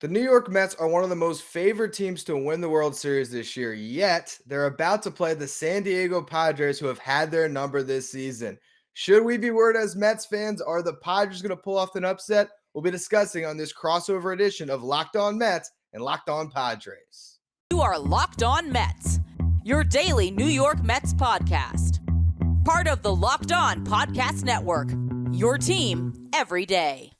The New York Mets are one of the most favored teams to win the World Series this year, yet they're about to play the San Diego Padres, who have had their number this season. Should we be worried as Mets fans? Are the Padres going to pull off an upset? We'll be discussing on this crossover edition of Locked On Mets and Locked On Padres. You are Locked On Mets, your daily New York Mets podcast. Part of the Locked On Podcast Network, your team every day.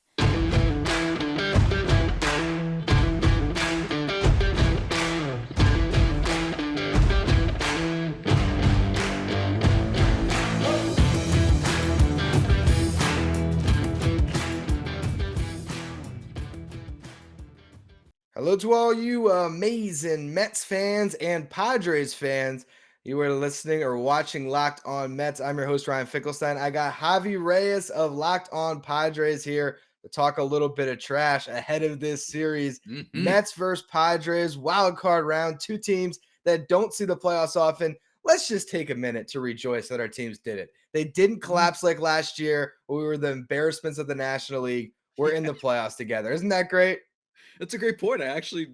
Hello to all you amazing Mets fans and Padres fans. You are listening or watching Locked On Mets. I'm your host, Ryan Finkelstein. I got Javi Reyes of Locked On Padres here to talk a little bit of trash ahead of this series. Mets versus Padres, wild card round, two teams that don't see the playoffs often. Let's just take a minute to rejoice that our teams did it. They didn't collapse like last year when we were the embarrassments of the National League. We're in the playoffs together. Isn't that great? That's a great point. I actually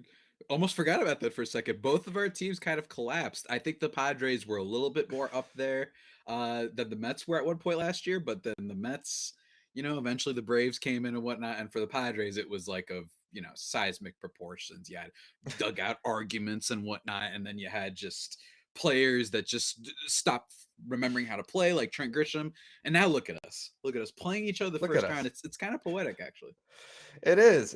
almost forgot about that for a second. Both of our teams kind of collapsed. I think the Padres were a little bit more up there than the Mets were at one point last year, but then the Mets, eventually the Braves came in and whatnot. And for the Padres, it was like of, seismic proportions. You had dugout arguments and whatnot. And then you had just players that just stopped remembering how to play, like Trent Grisham. And now look at us. Look at us playing each other the first round. It's kind of poetic, actually. It is.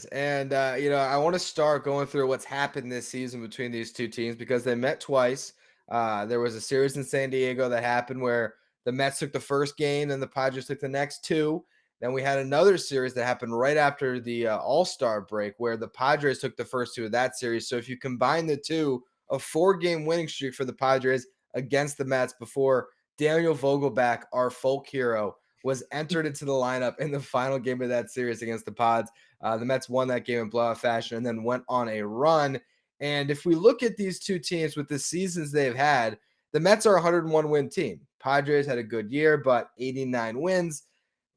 And, I want to start going through what's happened this season between these two teams because they met twice. There was a series in San Diego that happened where the Mets took the first game and the Padres took the next two. Then we had another series that happened right after the All-Star break where the Padres took the first two of that series. So if you combine the two, a 4-game winning streak for the Padres against the Mets before Daniel Vogelback, our folk hero, was entered into the lineup in the final game of that series against the Pods. The Mets won that game in blowout fashion and then went on a run. And if we look at these two teams with the seasons they've had, the Mets are a 101-win team. Padres had a good year, but 89 wins.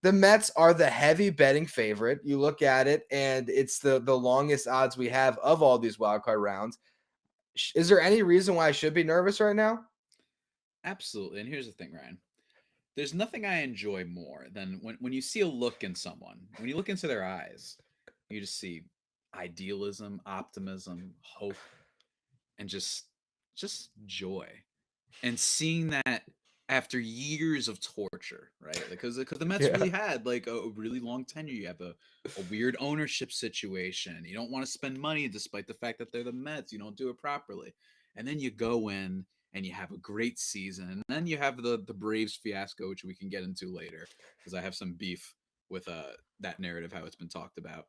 The Mets are the heavy betting favorite. You look at it, and it's the longest odds we have of all these wildcard rounds. Is there any reason why I should be nervous right now? Absolutely. And here's the thing, Ryan. There's nothing I enjoy more than when you see a look in someone, when you look into their eyes, you just see idealism, optimism, hope, and just joy. And seeing that after years of torture, right? Because the Mets really had like a really long tenure. You have a weird ownership situation. You don't want to spend money despite the fact that they're the Mets. You don't do it properly. And then you go in and you have a great season. And then you have the Braves fiasco, which we can get into later, because I have some beef with that narrative, how it's been talked about.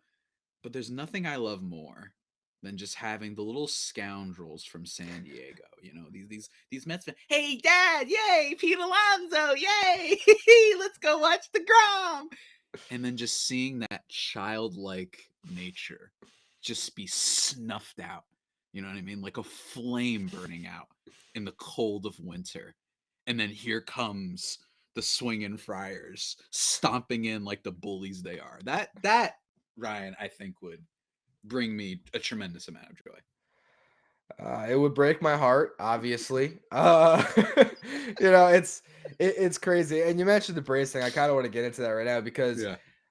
But there's nothing I love more than just having the little scoundrels from San Diego. These Mets fans. Hey, Dad, yay, Pete Alonso, yay, let's go watch deGrom. And then just seeing that childlike nature just be snuffed out. You know what I mean? Like a flame burning out in the cold of winter. And then here comes the swinging Friars stomping in like the bullies they are. That Ryan, I think, would bring me a tremendous amount of joy. It would break my heart, obviously. It's crazy. And you mentioned the Braves thing. I kind of want to get into that right now because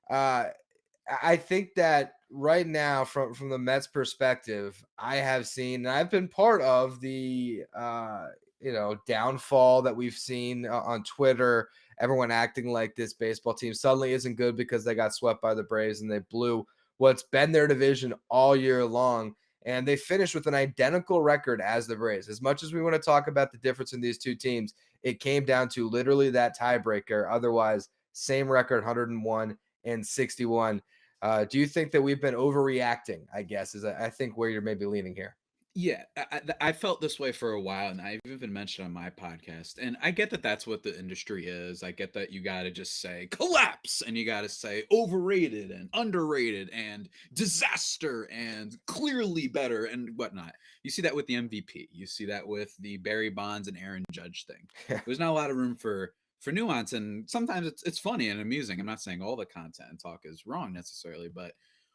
I think that right now, from the Mets perspective, I have seen, and I've been part of the downfall that we've seen on Twitter. Everyone acting like this baseball team suddenly isn't good because they got swept by the Braves and they blew what's been their division all year long. And they finished with an identical record as the Braves. As much as we want to talk about the difference in these two teams, it came down to literally that tiebreaker. Otherwise, same record, 101 and 61. Do you think that we've been overreacting, I guess, is I think where you're maybe leaning here? Yeah, I felt this way for a while, and I've even mentioned on my podcast. And I get that that's what the industry is. I get that you got to just say collapse, and you got to say overrated and underrated and disaster and clearly better and whatnot. You see that with the MVP. You see that with the Barry Bonds and Aaron Judge thing. There's not a lot of room for nuance, and sometimes it's funny and amusing. I'm not saying all the content and talk is wrong necessarily, but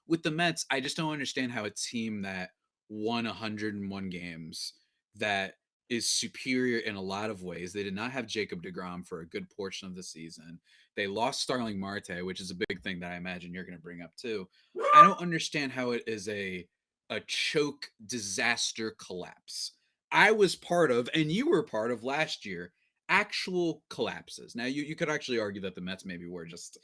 with the Mets, I just don't understand how a team that won 101 games, that is superior in a lot of ways. They did not have Jacob deGrom for a good portion of the season. They lost Starling Marte, which is a big thing that I imagine you're going to bring up too. I don't understand how it is a choke disaster collapse. I was part of, and you were part of last year, actual collapses. Now you could actually argue that the Mets maybe were just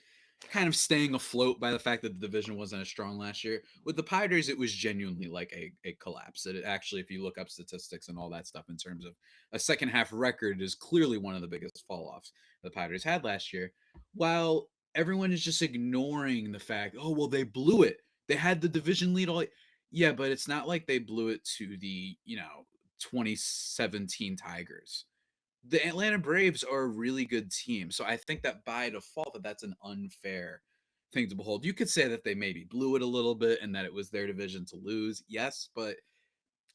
kind of staying afloat by the fact that the division wasn't as strong last year. With the Padres, it was genuinely like a collapse. It actually, if you look up statistics and all that stuff in terms of a second half record, is clearly one of the biggest fall offs the Padres had last year. While everyone is just ignoring the fact, oh well, they blew it. They had the division lead all. Yeah, but it's not like they blew it to the 2017 Tigers. The Atlanta Braves are a really good team. So I think that by default that's an unfair thing to behold. You could say that they maybe blew it a little bit and that it was their division to lose. Yes, but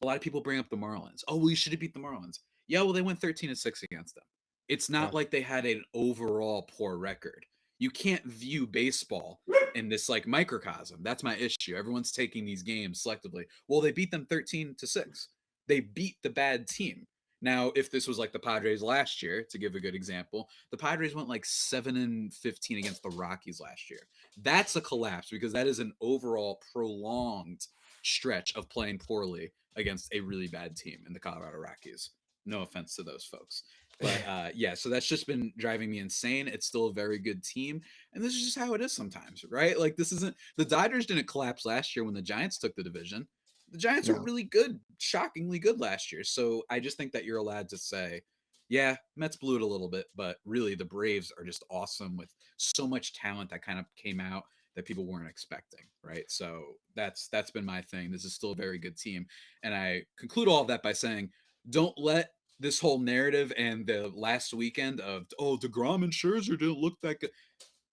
a lot of people bring up the Marlins. Oh, well, you should have beat the Marlins. Yeah, well, they went 13-6 against them. It's not like they had an overall poor record. You can't view baseball in this like microcosm. That's my issue. Everyone's taking these games selectively. Well, they beat them 13-6. They beat the bad team. Now, if this was like the Padres last year, to give a good example, the Padres went like 7-15 against the Rockies last year. That's a collapse because that is an overall prolonged stretch of playing poorly against a really bad team in the Colorado Rockies. No offense to those folks. But yeah, so that's just been driving me insane. It's still a very good team. And this is just how it is sometimes, right? Like this isn't the Dodgers didn't collapse last year when the Giants took the division. The Giants were really good, shockingly good last year. So I just think that you're allowed to say, yeah, Mets blew it a little bit, but really the Braves are just awesome with so much talent that kind of came out that people weren't expecting, right? So that's been my thing. This is still a very good team. And I conclude all of that by saying, don't let this whole narrative and the last weekend of, oh, deGrom and Scherzer didn't look that good.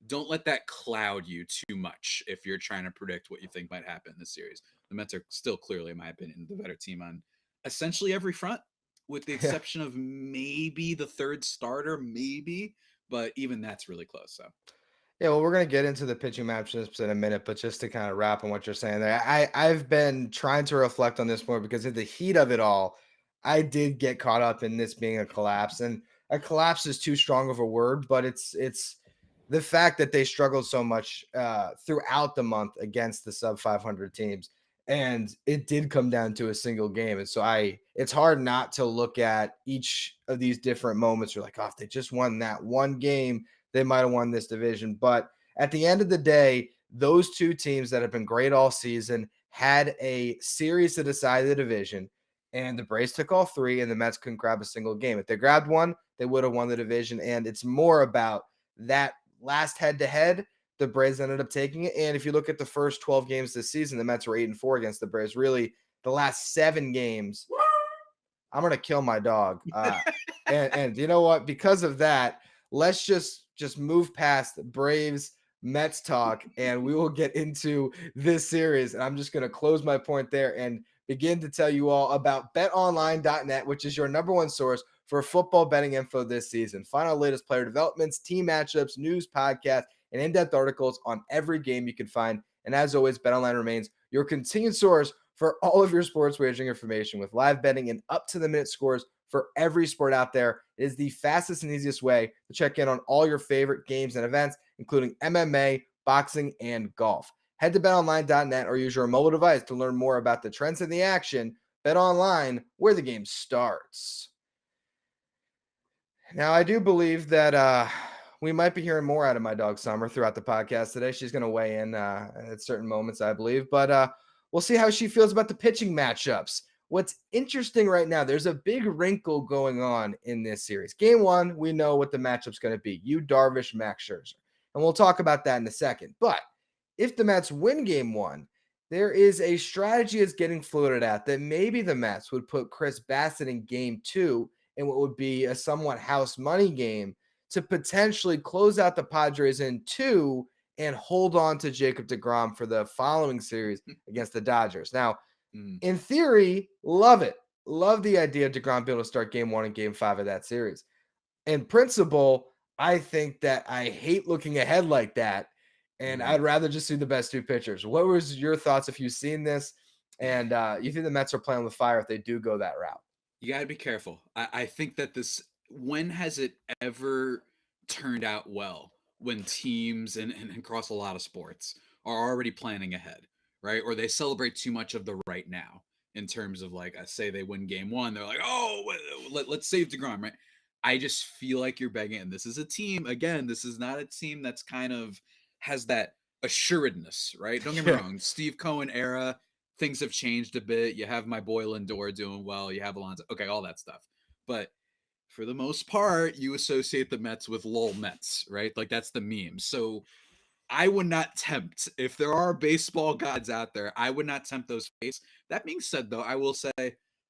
Don't let that cloud you too much if you're trying to predict what you think might happen in this series. The Mets are still clearly, in my opinion, the better team on essentially every front, with the exception of maybe the third starter, maybe, but even that's really close. So Yeah, well, we're going to get into the pitching matchups in a minute, but just to kind of wrap on what you're saying there, I've been trying to reflect on this more because in the heat of it all, I did get caught up in this being a collapse, and a collapse is too strong of a word, but it's the fact that they struggled so much throughout the month against the sub 500 teams, and it did come down to a single game, and so it's hard not to look at each of these different moments. You're like, oh, if they just won that one game they might have won this division. But at the end of the day, those two teams that have been great all season had a series to decide the division, and the Braves took all three, and the Mets couldn't grab a single game. If they grabbed one, they would have won the division. And it's more about that last head-to-head. The Braves ended up taking it. And if you look at the first 12 games this season, the Mets were 8-4 against the Braves. Really, the last 7 games, I'm going to kill my dog. And you know what? Because of that, let's just move past Braves Mets talk and we will get into this series. And I'm just going to close my point there and begin to tell you all about betonline.net, which is your number one source for football betting info this season. Find our latest player developments, team matchups, news, podcasts, and in-depth articles on every game you can find. And as always, BetOnline remains your continued source for all of your sports wagering information with live betting and up-to-the-minute scores for every sport out there. It is the fastest and easiest way to check in on all your favorite games and events, including MMA, boxing, and golf. Head to betonline.net or use your mobile device to learn more about the trends in the action. BetOnline, where the game starts. Now, I do believe that we might be hearing more out of my dog Summer throughout the podcast today. She's going to weigh in at certain moments, I believe. But we'll see how she feels about the pitching matchups. What's interesting right now, there's a big wrinkle going on in this series. Game one, we know what the matchup's going to be. You, Darvish, Max Scherzer. And we'll talk about that in a second. But if the Mets win game one, there is a strategy that's getting floated out that maybe the Mets would put Chris Bassett in game two in what would be a somewhat house money game to potentially close out the Padres in 2 and hold on to Jacob deGrom for the following series against the Dodgers. Now, in theory, love it. Love the idea of deGrom being able to start game one and game 5 of that series. In principle, I think that I hate looking ahead like that. and I'd rather just see the best two pitchers. What was your thoughts if you've seen this? And you think the Mets are playing with fire if they do go that route? You got to be careful. I think that when has it ever turned out well when teams and across a lot of sports are already planning ahead, right? Or they celebrate too much of the right now in terms of like, say they win game one, they're like, oh, let's save deGrom, right? I just feel like you're begging. And this is a team, again, this is not a team that's kind of has that assuredness, right? Don't get me Yeah. wrong. Steve Cohen era, things have changed a bit. You have my boy Lindor doing well. You have Alonso. Okay, all that stuff. But for the most part, you associate the Mets with lol Mets, right? Like that's the meme. So I would not tempt, if there are baseball gods out there, I would not tempt those fates. That being said, though, I will say,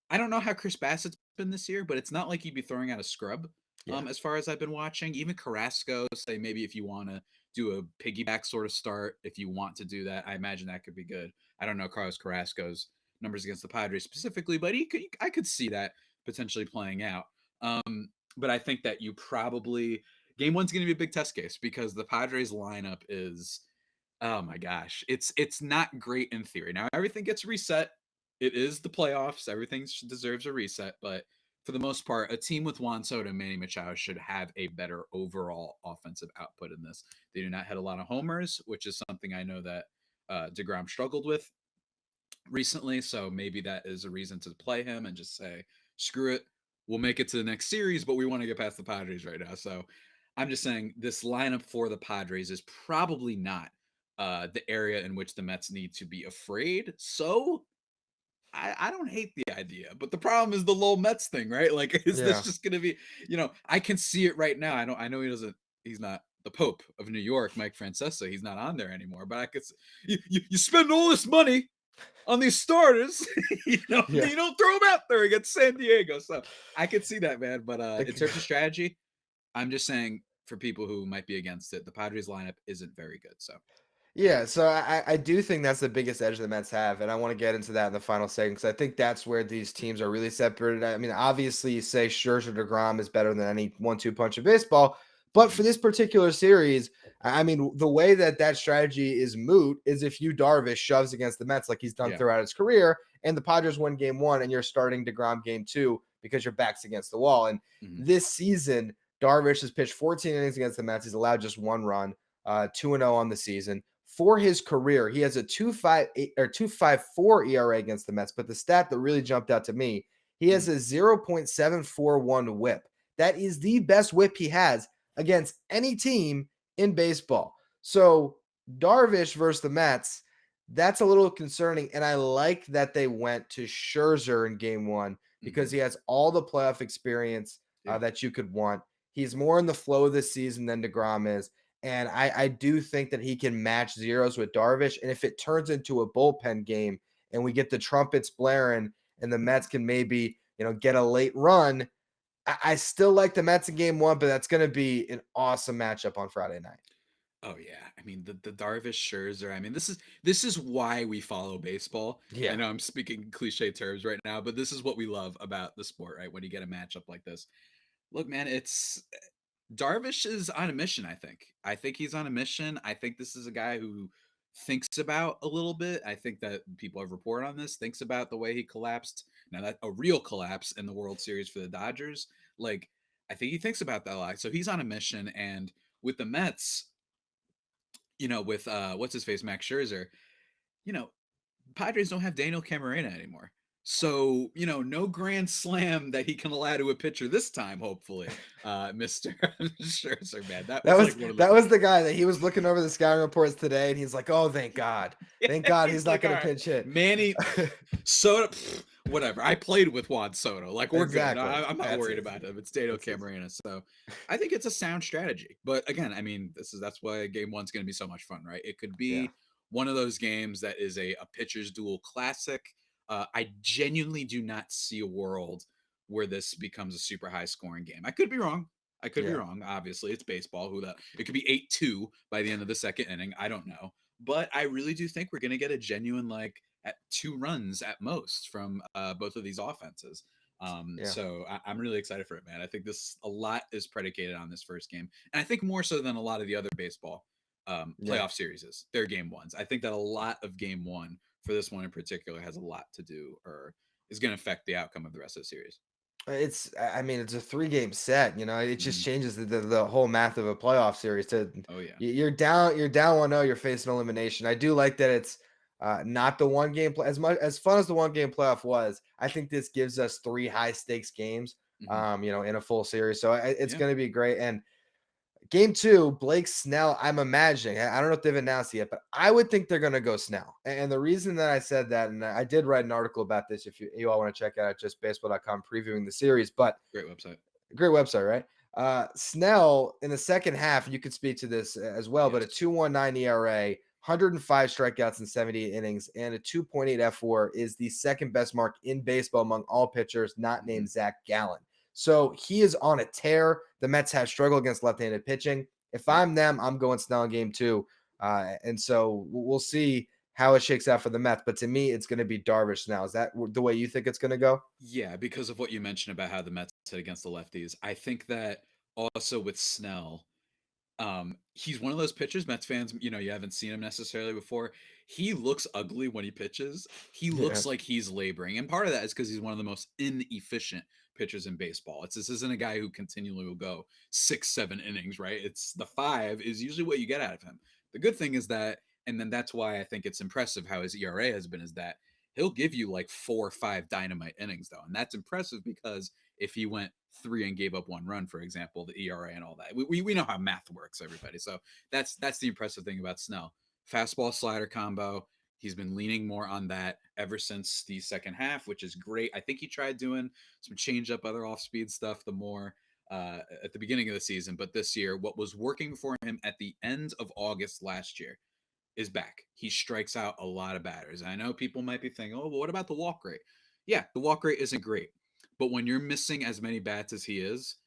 I don't know how Chris Bassett's been this year, but it's not like he'd be throwing out a scrub. Yeah. As far as I've been watching, even Carrasco, say maybe if you want to do a piggyback sort of start, if you want to do that, I imagine that could be good. I don't know Carlos Carrasco's numbers against the Padres specifically, but I could see that potentially playing out. But I think that you probably game one's going to be a big test case because the Padres lineup is, oh my gosh, it's not great in theory. Now everything gets reset. It is the playoffs. Everything deserves a reset, but for the most part, a team with Juan Soto and Manny Machado should have a better overall offensive output in this. They do not hit a lot of homers, which is something I know that deGrom struggled with recently. So maybe that is a reason to play him and just say, screw it. We'll make it to the next series, but we want to get past the Padres right now. So I'm just saying this lineup for the Padres is probably not the area in which the Mets need to be afraid. So I don't hate the idea, but the problem is the lol Mets thing, right? Like, is this Yeah. just going to be, I can see it right now. I know he's not the Pope of New York, Mike Francesa. He's not on there anymore, but I could, you spend all this money on these starters, Yeah. you don't throw them out there against San Diego. So I could see that, man. But in terms of strategy, I'm just saying for people who might be against it, the Padres lineup isn't very good. So Yeah, so I do think that's the biggest edge the Mets have, and I want to get into that in the final segment because I think that's where these teams are really separated. I mean, obviously, you say Scherzer deGrom is better than any 1-2 punch of baseball, but for this particular series, I mean, the way that strategy is moot is if you Darvish shoves against the Mets like he's done Yeah. throughout his career, and the Padres win game one, and you're starting deGrom game two because your back's against the wall. And this season, Darvish has pitched 14 innings against the Mets. He's allowed just one run, 2-0 on the season. For his career, he has a 2.58 or 2.54 ERA against the Mets. But the stat that really jumped out to me, he has a 0.741 whip. That is the best whip he has against any team in baseball. So Darvish versus the Mets, that's a little concerning. And I like that they went to Scherzer in game one because he has all the playoff experience that you could want. He's more in the flow this season than deGrom is. And I do think that he can match zeros with Darvish. And if it turns into a bullpen game and we get the trumpets blaring and the Mets can maybe, get a late run, I still like the Mets in game one, but that's going to be an awesome matchup on Friday night. Oh yeah, I mean the Darvish Scherzer. I mean this is why we follow baseball. Yeah. I know I'm speaking cliche terms right now, but this is what we love about the sport, right? When you get a matchup like this, look, man, it's Darvish is on a mission. I think he's on a mission. I think this is a guy who thinks about a little bit. I think that people have reported on this. Thinks about the way he collapsed. Now that a real collapse in the World Series for the Dodgers. Like I think he thinks about that a lot. So he's on a mission, and with the Mets with what's his face, Max Scherzer, you know, Padres don't have Daniel Camarena anymore. So, no grand slam that he can allow to a pitcher this time, hopefully, Mr. Scherzer, man. That was like one of that the was the guy that he was looking over the scouting reports today, and he's like, "Oh, thank God, thank God, he's not like, going all to right, pinch hit." Manny Soto, whatever. I played with Juan Soto. Like we're Exactly. good. I'm not That's worried easy. about him. It's Daniel That's easy. Camarena. So I think it's a sound strategy. But again, I mean, that's why game one's going to be so much fun, right? It could Yeah. be one of those games that is a pitcher's duel classic. I genuinely do not see a world where this becomes a super high scoring game. I could be wrong. I could be Yeah. wrong. Obviously, it's baseball. It could be 8-2 by the end of the second inning. I don't know. But I really do think we're going to get a genuine like at 2 runs at most from both of these offenses. Yeah. So I'm really excited for it, man. I think a lot is predicated on this first game, and I think more so than a lot of the other baseball. playoff series. They're game ones. I think that a lot of game one for this one in particular has a lot to do or is going to affect the outcome of the rest of the series. I mean, it's a 3-game set. It just Mhm. changes the whole math of a playoff series. Oh yeah. You're down 1-0. You're facing elimination. I do like that it's not the 1-game play as much as fun as the 1-game playoff was. I think this gives us 3 high stakes games. Mhm. In a full series, so it's Yeah. going to be great. And Game 2, Blake Snell, I'm imagining. I don't know if they've announced it yet, but I would think they're going to go Snell. And the reason that I said that, and I did write an article about this if you all want to check it out at justbaseball.com previewing the series, but Great website. great website, right? Snell in the second half, you could speak to this as well, but a Yes. 2.19 ERA, 105 strikeouts in 78 innings, and a 2.8 F4 is the second best mark in baseball among all pitchers not Mhm. named Zach Gallen. So he is on a tear. The Mets have struggled against left-handed pitching. If Yep. I'm them, I'm going Snell in game 2. And so we'll see how it shakes out for the Mets. But to me, it's going to be Darvish now. Is that the way you think it's going to go? Yeah, because of what you mentioned about how the Mets hit against the lefties. I think that also with Snell, he's one of those pitchers, Mets fans, you haven't seen him necessarily before. He looks ugly when he pitches. He Yeah. looks like he's laboring. And part of that is because he's one of the most inefficient pitchers in baseball. This isn't a guy who continually will go 6, 7 innings, right? It's the 5 is usually what you get out of him. The good thing is that, and then that's why I think it's impressive how his ERA has been, is that he'll give you like 4 or 5 dynamite innings though. And that's impressive because if he went 3 and gave up 1 run, for example, the ERA and all that. We know how math works, everybody. So that's the impressive thing about Snell. Fastball slider combo. He's been leaning more on that ever since the second half, which is great. I think he tried doing some change up other off speed stuff the more at the beginning of the season, but this year, what was working for him at the end of August last year is back. He strikes out a lot of batters. And I know people might be thinking, oh, well, what about the walk rate? Yeah, the walk rate isn't great. But when you're missing as many bats as he is,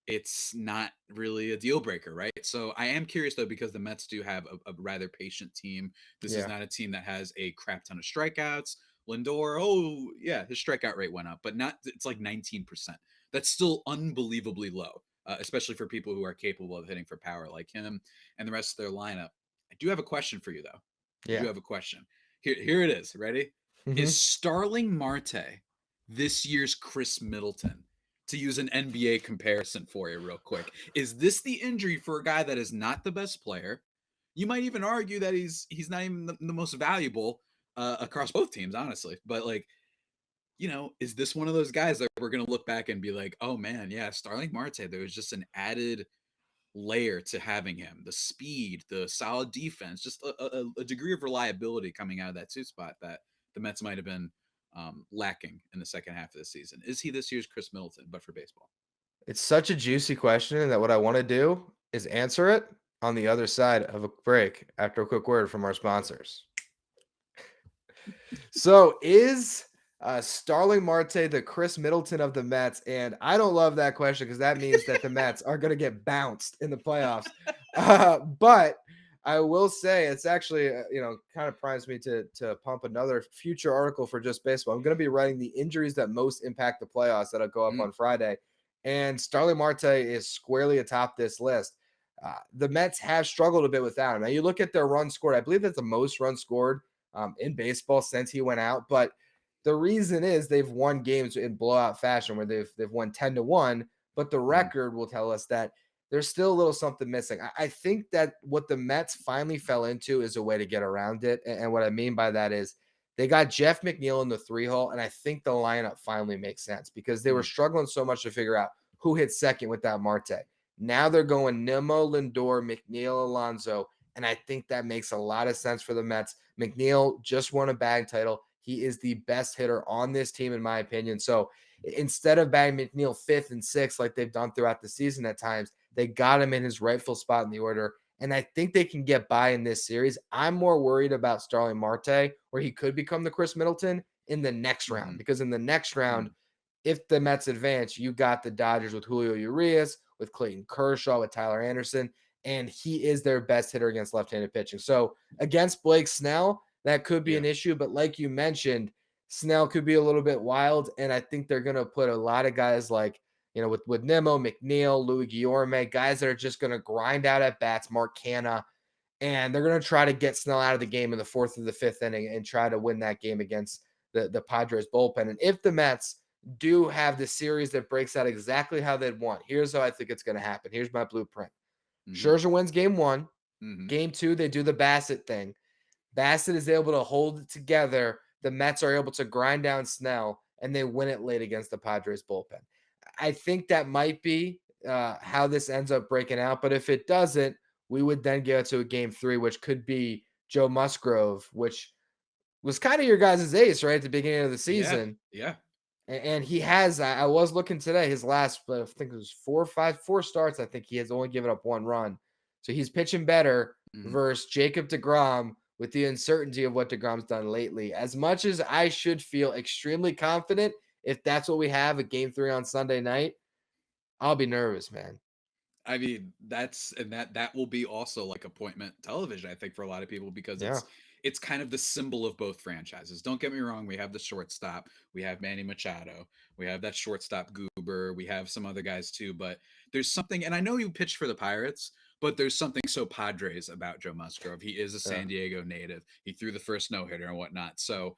it's not really a deal breaker, right? So I am curious though, because the Mets do have a rather patient team. This is Yeah. not a team that has a crap ton of strikeouts. Lindor, oh yeah, his strikeout rate went up, but not, it's like 19%. That's still unbelievably low, especially for people who are capable of hitting for power like him and the rest of their lineup. I do have a question for you though. I do Yeah. have a question. Here it is. Ready? Is Mhm. Starling Marte this year's Chris Middleton? To use an NBA comparison for you real quick. Is this the injury for a guy that is not the best player? You might even argue that he's not even the most valuable across both teams, honestly. But like, is this one of those guys that we're gonna look back and be like, oh man, yeah, Starling Marte, there was just an added layer to having him, the speed, the solid defense, just a degree of reliability coming out of that two spot that the Mets might have been lacking in the second half of the season. Is he this year's Chris Middleton, but for baseball? It's such a juicy question that what I want to do is answer it on the other side of a break after a quick word from our sponsors. So is Starling Marte the Chris Middleton of the Mets? And I don't love that question because that means that the Mets are going to get bounced in the playoffs. But I will say it's actually, kind of primes me to pump another future article for Just Baseball. I'm going to be writing the injuries that most impact the playoffs that'll go up on Friday. And Starling Marte is squarely atop this list. The Mets have struggled a bit without him. Now, you look at their run scored. I believe that's the most runs scored in baseball since he went out. But the reason is they've won games in blowout fashion where they've won 10-1. But the record will tell us that there's still a little something missing. I think that what the Mets finally fell into is a way to get around it. And what I mean by that is they got Jeff McNeil in the 3 hole. And I think the lineup finally makes sense because they were struggling so much to figure out who hit second without Marte. Now they're going Nimmo, Lindor, McNeil, Alonso. And I think that makes a lot of sense for the Mets. McNeil just won a bag title. He is the best hitter on this team, in my opinion. So instead of batting McNeil 5th and 6th, like they've done throughout the season at times, they got him in his rightful spot in the order. And I think they can get by in this series. I'm more worried about Starling Marte, where he could become the Chris Middleton in the next round. Because in the next round, if the Mets advance, you got the Dodgers with Julio Urias, with Clayton Kershaw, with Tyler Anderson, and he is their best hitter against left-handed pitching. So against Blake Snell, that could be an issue. But like you mentioned, Snell could be a little bit wild, and I think they're going to put a lot of guys like, with Nimmo, McNeil, Louis Guillorme, guys that are just going to grind out at bats, Mark Canha. and they're going to try to get Snell out of the game in the 4th or the 5th inning and try to win that game against the Padres bullpen. And if the Mets do have the series that breaks out exactly how they'd want, here's how I think it's going to happen. Here's my blueprint. Scherzer wins game 1. Game 2, they do the Bassett thing. Bassett is able to hold it together. The Mets are able to grind down Snell, and they win it late against the Padres bullpen. I think that might be how this ends up breaking out. But if it doesn't, we would then get to a game 3, which could be Joe Musgrove, which was kind of your guys' ace, right, at the beginning of the season. Yeah. And he has, I was looking today, his last, I think it was 4 starts. I think he has only given up 1 run. So he's pitching better versus Jacob deGrom with the uncertainty of what deGrom's done lately. As much as I should feel extremely confident, if that's what we have at game 3 on Sunday night, I'll be nervous, man. I mean, that will be also like appointment television, I think, for a lot of people, because it's kind of the symbol of both franchises. Don't get me wrong, we have the shortstop, we have Manny Machado, we have that shortstop Goober, we have some other guys too, but there's something, and I know you pitched for the Pirates, but there's something so Padres about Joe Musgrove. He is a San Diego native. He threw the first no-hitter and whatnot. So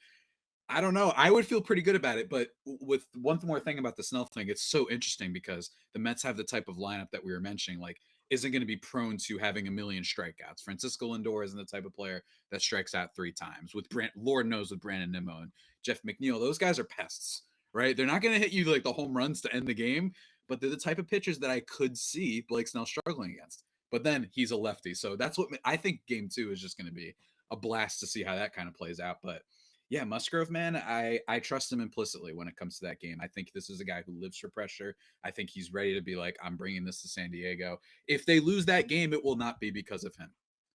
I don't know. I would feel pretty good about it, but with one more thing about the Snell thing, it's so interesting because the Mets have the type of lineup that we were mentioning, like, isn't going to be prone to having a million strikeouts. Francisco Lindor isn't the type of player that strikes out 3 times. With Lord knows with Brandon Nimmo and Jeff McNeil, those guys are pests, right? They're not going to hit you like the home runs to end the game, but they're the type of pitchers that I could see Blake Snell struggling against. But then he's a lefty, so that's what I think. Game 2 is just going to be a blast to see how that kind of plays out, but. Yeah, Musgrove, man, I trust him implicitly when it comes to that game. I think this is a guy who lives for pressure. I think he's ready to be like, I'm bringing this to San Diego. If they lose that game, it will not be because of him.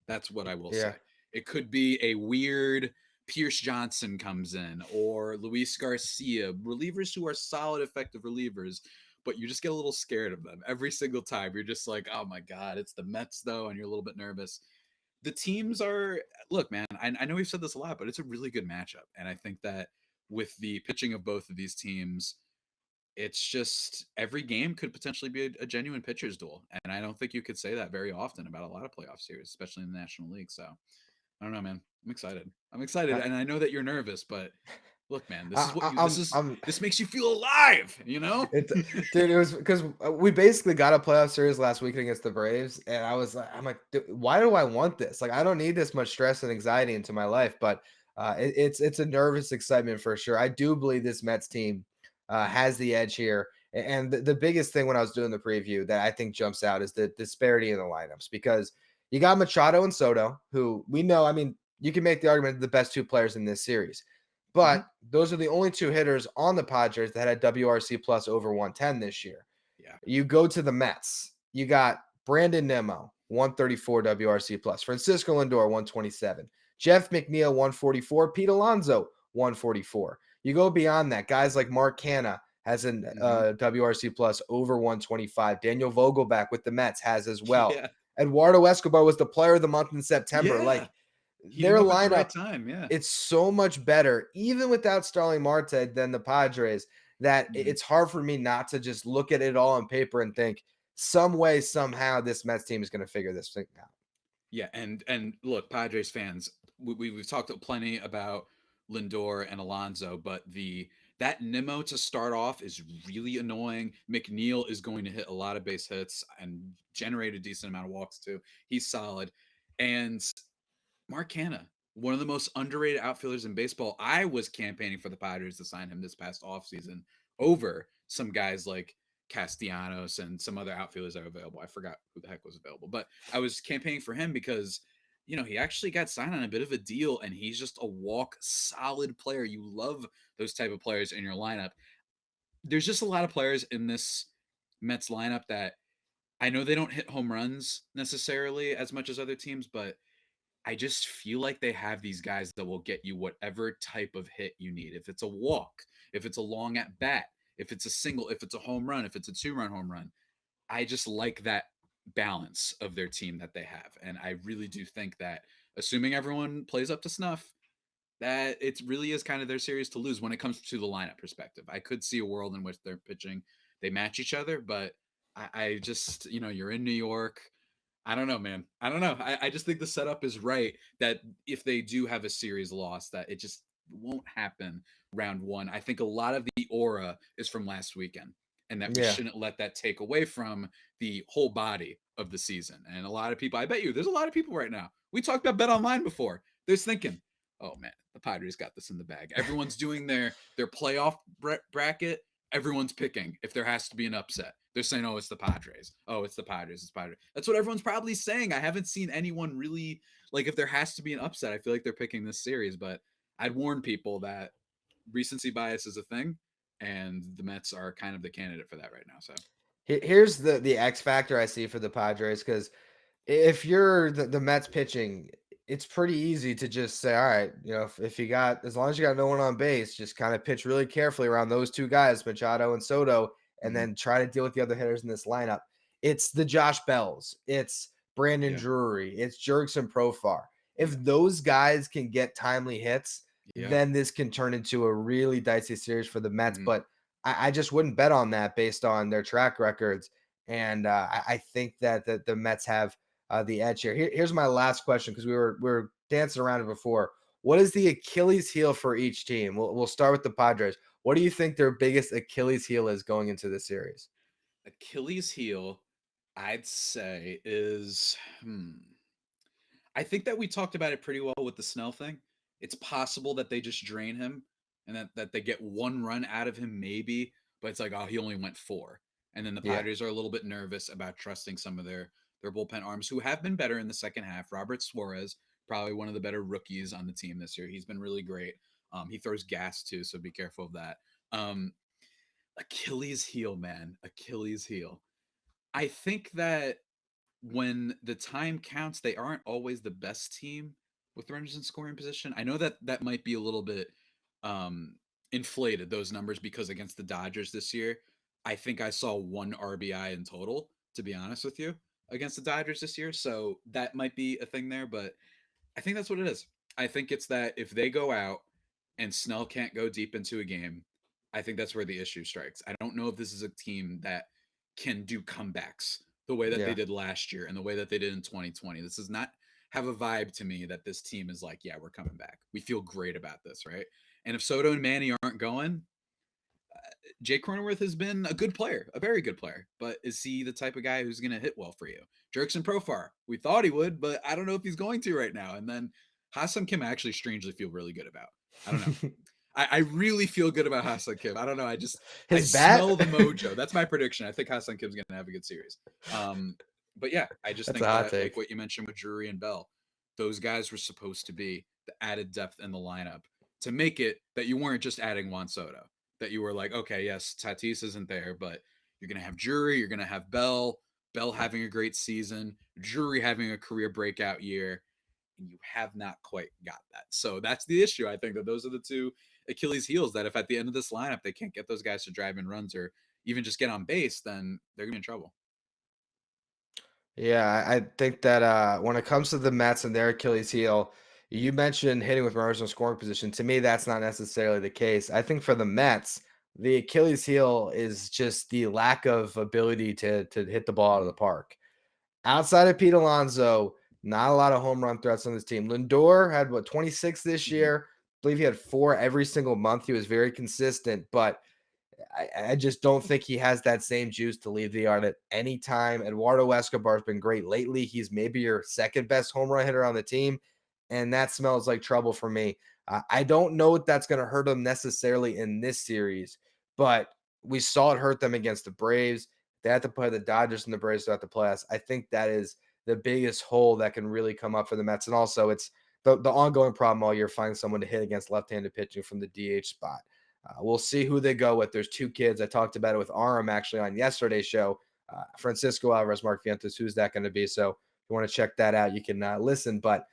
That's what I will say. It could be a weird Pierce Johnson comes in or Luis Garcia, relievers who are solid, effective relievers, but you just get a little scared of them every single time. You're just like, oh my God, it's the Mets though, and you're a little bit nervous. The teams are, look, man, I know we've said this a lot, but it's a really good matchup. And I think that with the pitching of both of these teams, it's just every game could potentially be a genuine pitcher's duel. And I don't think you could say that very often about a lot of playoff series, especially in the National League. So I don't know, man. I'm excited. And I know that you're nervous, but look, man, this is what this makes you feel alive, you know? Dude, it was because we basically got a playoff series last week against the Braves, and I'm like, why do I want this? Like, I don't need this much stress and anxiety into my life, but it's a nervous excitement for sure. I do believe this Mets team has the edge here, and the biggest thing when I was doing the preview that I think jumps out is the disparity in the lineups, because you got Machado and Soto, who we know, I mean, you can make the argument the best 2 players in this series. But those are the only 2 hitters on the Padres that had WRC plus over 110 this year. Yeah. You go to the Mets. You got Brandon Nimmo, 134 WRC plus. Francisco Lindor, 127. Jeff McNeil, 144. Pete Alonso, 144. You go beyond that. Guys like Mark Canha has an WRC plus over 125. Daniel Vogelback with the Mets has as well. Yeah. Eduardo Escobar was the player of the month in September. Yeah. Like, their lineup, right time, it's so much better, even without Starling Marte, than the Padres, that it's hard for me not to just look at it all on paper and think some way, somehow, this Mets team is going to figure this thing out. Yeah, and look, Padres fans, we've talked plenty about Lindor and Alonso, but that Nimmo to start off is really annoying. McNeil is going to hit a lot of base hits and generate a decent amount of walks too. He's solid. And Mark Canha, one of the most underrated outfielders in baseball. I was campaigning for the Padres to sign him this past offseason over some guys like Castellanos and some other outfielders that are available. I forgot who the heck was available, but I was campaigning for him because, he actually got signed on a bit of a deal, and he's just a walk solid player. You love those type of players in your lineup. There's just a lot of players in this Mets lineup that I know they don't hit home runs necessarily as much as other teams, but I just feel like they have these guys that will get you whatever type of hit you need. If it's a walk, if it's a long at bat, if it's a single, if it's a home run, if it's a 2-run home run. I just like that balance of their team that they have. And I really do think that, assuming everyone plays up to snuff, that it really is kind of their series to lose when it comes to the lineup perspective. I could see a world in which they're pitching, they match each other, but I just, you're in New York. I don't know, man. I don't know. I just think the setup is right that if they do have a series loss, that it just won't happen round one. I think a lot of the aura is from last weekend, and that we Yeah. shouldn't let that take away from the whole body of the season. And a lot of people, I bet you, there's a lot of people right now. We talked about BetOnline before. They're thinking, oh man, the Padres got this in the bag. Everyone's doing their playoff bracket. Everyone's picking if there has to be an upset. They're saying, oh, it's the Padres. Oh, it's the Padres. It's Padres. That's what everyone's probably saying. I haven't seen anyone really like if there has to be an upset. I feel like they're picking this series, but I'd warn people that recency bias is a thing, and the Mets are kind of the candidate for that right now. So Here's the X factor I see for the Padres, because if you're the Mets pitching, it's pretty easy to just say, all right, if you got, as long as you got no one on base, just kind of pitch really carefully around those two guys, Machado and Soto, and mhm. then try to deal with the other hitters in this lineup. It's the Josh Bells, it's Brandon Yeah, Drury, it's Jurickson Profar. yeah, If those guys can get timely hits, yeah. then this can turn into a really dicey series for the Mets. Mhm. But I just wouldn't bet on that based on their track records. And I think that the Mets have the edge here. Here's my last question, because we were dancing around it before. What is the Achilles heel for each team? We'll start with the Padres. What do you think their biggest Achilles heel is going into the series? Achilles heel, I'd say is I think that we talked about it pretty well with the Snell thing. It's possible that they just drain him and that they get one run out of him, maybe, but it's like, oh, he only went four. And then the Yeah, Padres are a little bit nervous about trusting some of their bullpen arms who have been better in the second half. Robert Suarez, probably one of the better rookies on the team this year. He's been really great. He throws gas too, so be careful of that. Um, Achilles heel, man. Achilles heel. I think that when the time counts, they aren't always the best team with runners in scoring position. I know that that might be a little bit um, inflated, those numbers, because against the Dodgers this year, I think I saw one RBI in total, to be honest with you, against the Dodgers this year. So that might be a thing there, but I think that's what it is. I think it's that if they go out and Snell can't go deep into a game, I think that's where the issue strikes. I don't know if this is a team that can do comebacks the way that they yeah. did last year and the way that they did in 2020. This does not have a vibe to me that this team is like, yeah, we're coming back. We feel great about this, right? And if Soto and Manny aren't going, Jake Cronenworth has been a good player, a very good player, but is he the type of guy who's going to hit well for you? Jurickson Profar, we thought he would, but I don't know if he's going to right now. And then Ha-Seong Kim, I actually strangely feel really good about. I don't know. I really feel good about Ha-Seong Kim. I don't know. I His bat? smell the mojo. That's my prediction. I think Ha-Seong Kim's going to have a good series. But yeah, I just That's a think hot that like take. what you mentioned with Drury and Bell, those guys were supposed to be the added depth in the lineup to make it that you weren't just adding Juan Soto, that you were like, okay, yes, Tatis isn't there, but you're going to have Drury, you're going to have Bell having a great season, Drury having a career breakout year, and you have not quite got that. So that's the issue. I think that those are the two Achilles heels, that if at the end of this lineup they can't get those guys to drive in runs or even just get on base, then they're going to be in trouble. Yeah, I think that when it comes to the Mets and their Achilles heel, you mentioned hitting with runners in scoring position. To me, that's not necessarily the case. I think for the Mets, the Achilles heel is just the lack of ability to hit the ball out of the Mhm. park. Outside of Pete Alonso, not a lot of home run threats on this team. Lindor had what, 26 this Mhm. year. I believe he had 4 every single month. He was very consistent, but I just don't think he has that same juice to leave the yard at any time. Eduardo Escobar's been great lately. He's maybe your second best home run hitter on the team, and that smells like trouble for me. I don't know if that's going to hurt them necessarily in this series, but we saw it hurt them against the Braves. They had to play the Dodgers and the Braves throughout the playoffs. I think that is the biggest hole that can really come up for the Mets. And also, it's the ongoing problem all year, finding someone to hit against left-handed pitching from the DH spot. We'll see who they go with. There's 2 kids. I talked about it with Aram actually on yesterday's show. Francisco Alvarez, Mark Vientos. Who's that going to be? So if you want to check that out, you can listen. But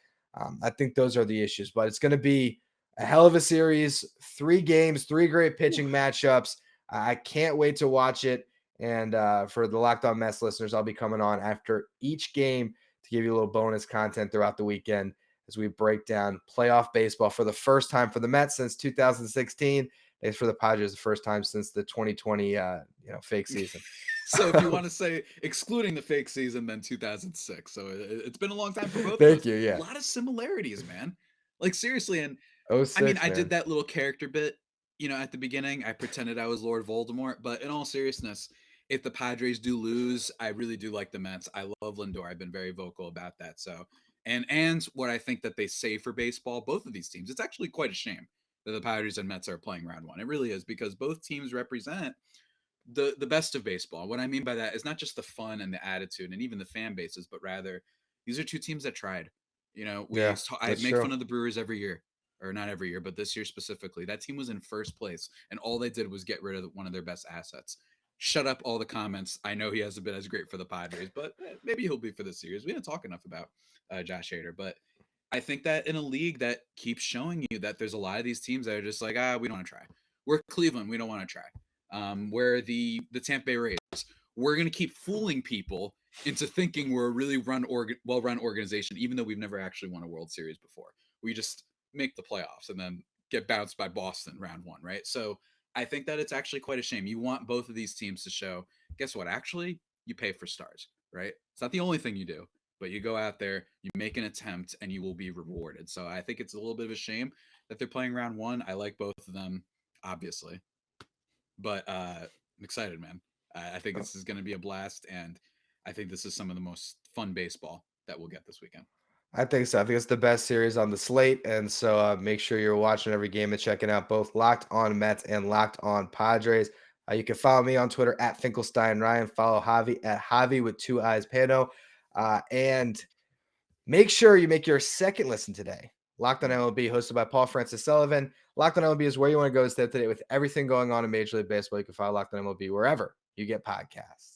I think those are the issues. But it's going to be a hell of a series. 3 games, 3 great pitching matchups. I can't wait to watch it. And for the Locked On Mets listeners, I'll be coming on after each game to give you a little bonus content throughout the weekend as we break down playoff baseball for the first time for the Mets since 2016. It's for the Padres the first time since the 2020 fake season. So if you want to say excluding the fake season, then 2006. So it's been a long time for both of Thank us. you. A Yeah. lot of similarities, man. Like seriously, and Oh I mean, six, I man. did that little character bit, at the beginning. I pretended I was Lord Voldemort, but in all seriousness, if the Padres do lose, I really do like the Mets. I love Lindor. I've been very vocal about that. So, and what I think that they say for baseball, both of these teams, it's actually quite a shame that the Padres and Mets are playing round one. It really is, because both teams represent the best of baseball. What I mean by that is not just the fun and the attitude and even the fan bases, but rather these are two teams that tried. Yeah, I that's make true. fun of the Brewers every year, or not every year, but this year specifically. That team was in first place, and all they did was get rid of one of their best assets. Shut up all the comments. I know he hasn't been as great for the Padres, but maybe he'll be for the series. We didn't talk enough about Josh Hader, but I think that in a league that keeps showing you that there's a lot of these teams that are just like, we don't want to try. We're Cleveland, we don't want to try. Where the Tampa Bay Rays, we're going to keep fooling people into thinking we're a really well-run organization, even though we've never actually won a World Series before. We just make the playoffs and then get bounced by Boston round one, right? So I think that it's actually quite a shame. You want both of these teams to show, guess what? Actually, you pay for stars, right? It's not the only thing you do, but you go out there, you make an attempt, and you will be rewarded. So I think it's a little bit of a shame that they're playing round one. I like both of them, obviously, but I'm excited, man. I think this is going to be a blast, and I think this is some of the most fun baseball that we'll get this weekend. I think so. I think it's the best series on the slate. And so make sure you're watching every game and checking out both Locked On Mets and Locked On Padres. You can follow me on Twitter at Finkelstein Ryan. Follow Javi at Javi with 2 eyes Pano. And make sure you make your second listen today. Locked On MLB, hosted by Paul Francis Sullivan. Locked On MLB is where you want to go to stay up to date with everything going on in Major League Baseball. You can follow Locked On MLB wherever you get podcasts.